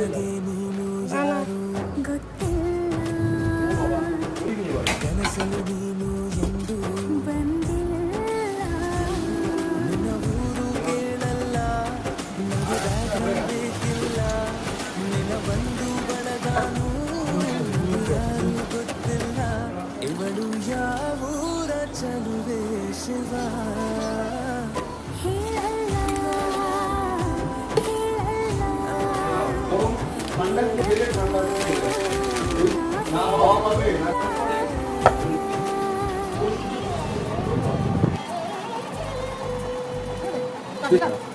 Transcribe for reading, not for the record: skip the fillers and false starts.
ನನಗೆ ನೀನು ಯಾರು ಕನಸಲು ನೀನು ಎಂದು ಬಂದಿಲ್ಲ ನಿನ್ನ ಊರು ಕೇಳಲ್ಲ ನನಗೆ ಬ್ಯಾಗ್ರೌಂಡ್ ಬೇಕಿಲ್ಲ ನಿನ್ನ ಬಂಧು ಬಳಗಾನು ಯಾರು ಗೊತ್ತಿಲ್ಲ ಇವಳು ಯಾವೂರ ಚಲುವೆ ಶಿವ 자,